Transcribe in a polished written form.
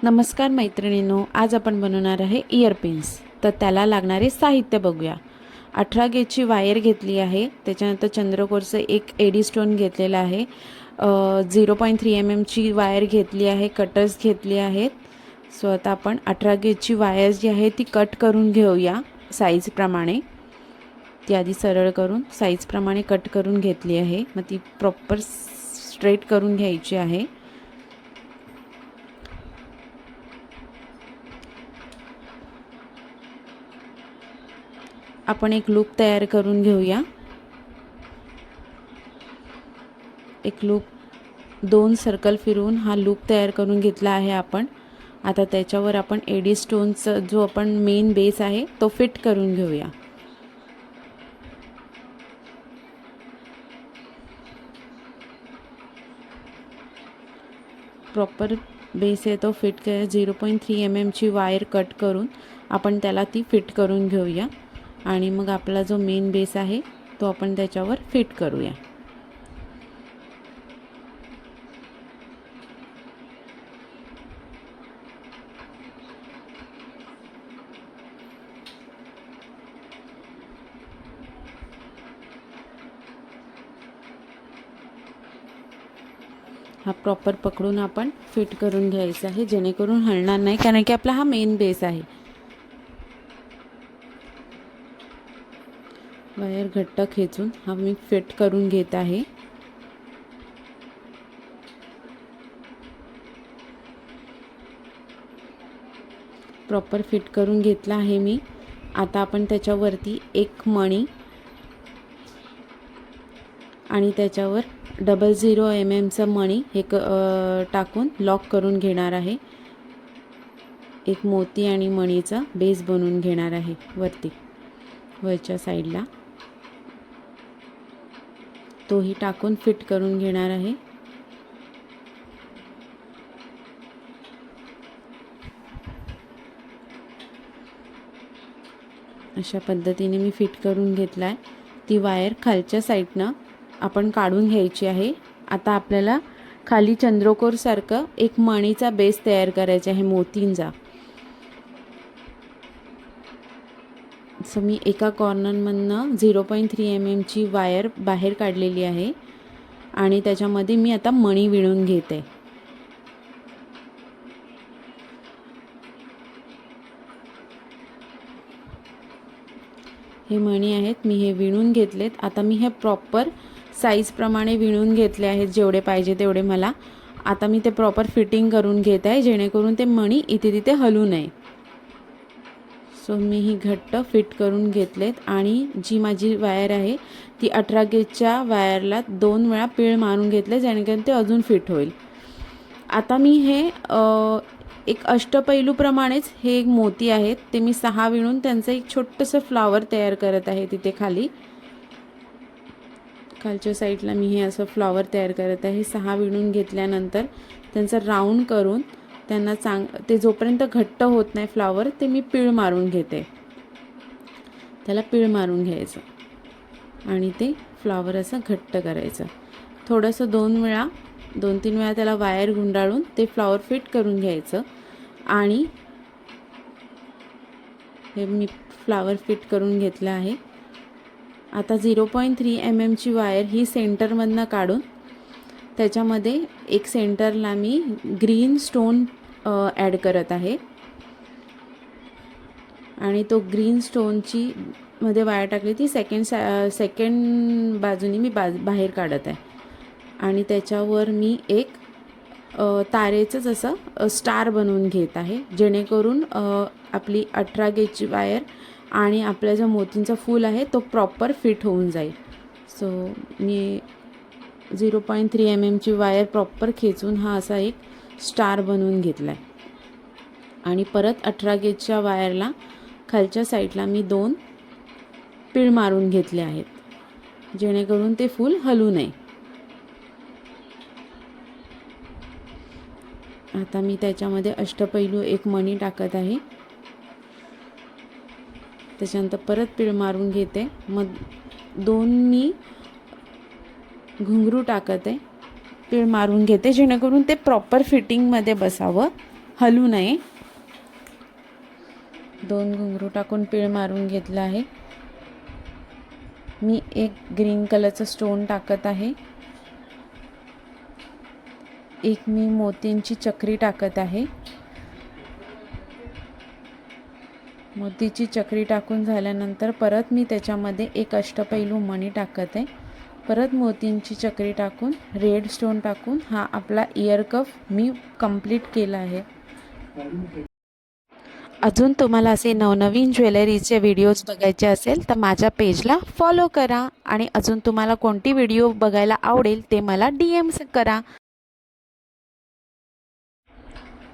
नमस्कार मैत्रिणींनो, आज आपण बनवणार आहे इयरपिन्स. तर त्याला लागणारे साहित्य बघूया. 18 गेजची वायर घेतली आहे. त्याच्यानंतर चंद्रकोरचं एक एडी स्टोन घेतलेला आहे. 0.3 mm वायर घेतली आहे. कटर्स घेतली आहेत. सो आता आपण 18 गेजची वायर जी आहे ती कट करून घेऊया साईजप्रमाणे. ती आधी सरळ करून साईजप्रमाणे कट करून घेतली आहे. मग ती प्रॉपर स्ट्रेट करून घ्यायची आहे. आपण एक लूप तयार करून घेऊया. एक लूप 2 सर्कल फिरवून हा लूप तयार करून घेतला आहे आपण. आता त्याच्यावर आपण एडी स्टोनचा जो आपण मेन बेस आहे तो फिट करून घेऊया. प्रॉपर बेस आहे तो फिट कर. 0.3 mm वायर कट करून आपण त्याला ती फिट करून घेऊया आणि मग आपला जो मेन बेस आहे तो आपण त्याच्यावर फिट करूया. हा प्रॉपर पकडून आपण फिट करून घ्यायचा आहे, जेणेकरून हलणार नाही, कारण की आपला हा मेन बेस आहे. वायर घट्ट खेचून हा मी फिट करून घेत आहे. प्रॉपर फिट करून घेतला आहे मी. आता आपण त्याच्यावरती एक मणी आणि त्याच्यावर 00 mm मणी हे टाकून लॉक करून घेणार आहे. एक मोती आणि मणीचा बेस बनवून घेणार आहे वरच्या साईडला. तोही टाकून फिट करून घेणार आहे. अशा पद्धतीने मी फिट करून घेतला आहे. ती वायर खालच्या साईडनं आपण काढून घ्यायची आहे. आता आपल्याला खाली चंद्रकोरसारखं एक मणीचा बेस तयार करायचा आहे, मोतींचा. सो मी एका कॉर्नरमधनं 0.3 mm वायर बाहेर काढलेली आहे आणि त्याच्यामध्ये मी आता मणी विणून घेते. हे मणी आहेत, मी हे विणून घेतलेत. आता मी हे प्रॉपर साईजप्रमाणे विणून घेतले आहेत, जेवढे पाहिजे तेवढे मला. आता मी ते प्रॉपर फिटिंग करून घेत आहे, जेणेकरून ते मणी इथे तिथे हलू नये. सो मी ही घट्ट फिट करून घेतलेत आणि जी माझी वायर आहे ती 18 गेजच्या वायरला 2 वेळा पीळ मारून घेतले, जेणेकरून ते अजून फिट होईल. आता मी हे एक अष्टपैलूप्रमाणेच हे एक मोती आहेत, ते मी 6 विणून त्यांचं एक छोटंसं फ्लावर तयार करत आहे. तिथे खालच्या साईडला मी हे असं फ्लावर तयार करत आहे. 6 विणून घेतल्यानंतर त्यांचं राऊंड करून त्यांना ते जोपर्यंत घट्ट होत नाही फ्लावर, ते मी पीळ मारून घेते. त्याला पीळ मारून घ्यायचं आणि ते फ्लावर असं घट्ट करायचं. थोडंसं 2-3 वेळा त्याला वायर गुंडाळून ते फ्लावर फिट करून घ्यायचं. आणि हे मी फ्लावर फिट करून घेतलं आहे. आता 0.3 mm वायर ही सेंटरमधनं काढून त्याच्यामध्ये एक सेंटरला मी ग्रीन स्टोन ॲड करत आहे आणि तो ग्रीन स्टोनची मध्ये वायर टाकली ती सेकंड बाजूनी मी बाहेर काढत आहे. आणि त्याच्यावर मी एक तारेचंच असं स्टार बनवून घेत आहे, जेणेकरून आपली 18 गेजची वायर आणि आपला जो मोतींचा फूल आहे तो प्रॉपर फिट होऊन जाईल. सो मी 0.3 mm वायर प्रॉपर खेचून हा असा एक स्टार बनवून घेतला आहे. आणि परत 18 गेजच्या वायरला खालच्या साईडला मी 2 पीळ मारून घेतले आहेत, जेणेकरून ते फूल हलू नये. आता मी त्याच्यामध्ये अष्टपैलू एक मणी टाकत आहे. त्याच्यानंतर परत पीळ मारून घेते. मग 2 मी घुंगरू टाकत आहे, पीळ मारून घेते, जेणेकरून ते प्रॉपर फिटिंगमध्ये बसावं. हलू नये. 2 घुंगरू टाकून पीळ मारून घेतला आहे. मी एक ग्रीन कलरचं स्टोन टाकत आहे. एक मी मोत्यांची चक्री टाकत आहे. मोतीची चक्री टाकून झाल्यानंतर परत मी त्याच्यामध्ये एक अष्टपैलू मणी टाकत आहे. परत मोतींची चक्री टाकून रेड स्टोन टाकून हा आपला इयर कफ मी कंप्लीट केला आहे. अजून तुम्हाला असे नवनवीन ज्वेलरीचे व्हिडिओज बघायचे असेल तर माझ्या पेजला फॉलो करा आणि अजून तुम्हाला कोणती व्हिडिओ बघायला आवडेल ते मला DM करा.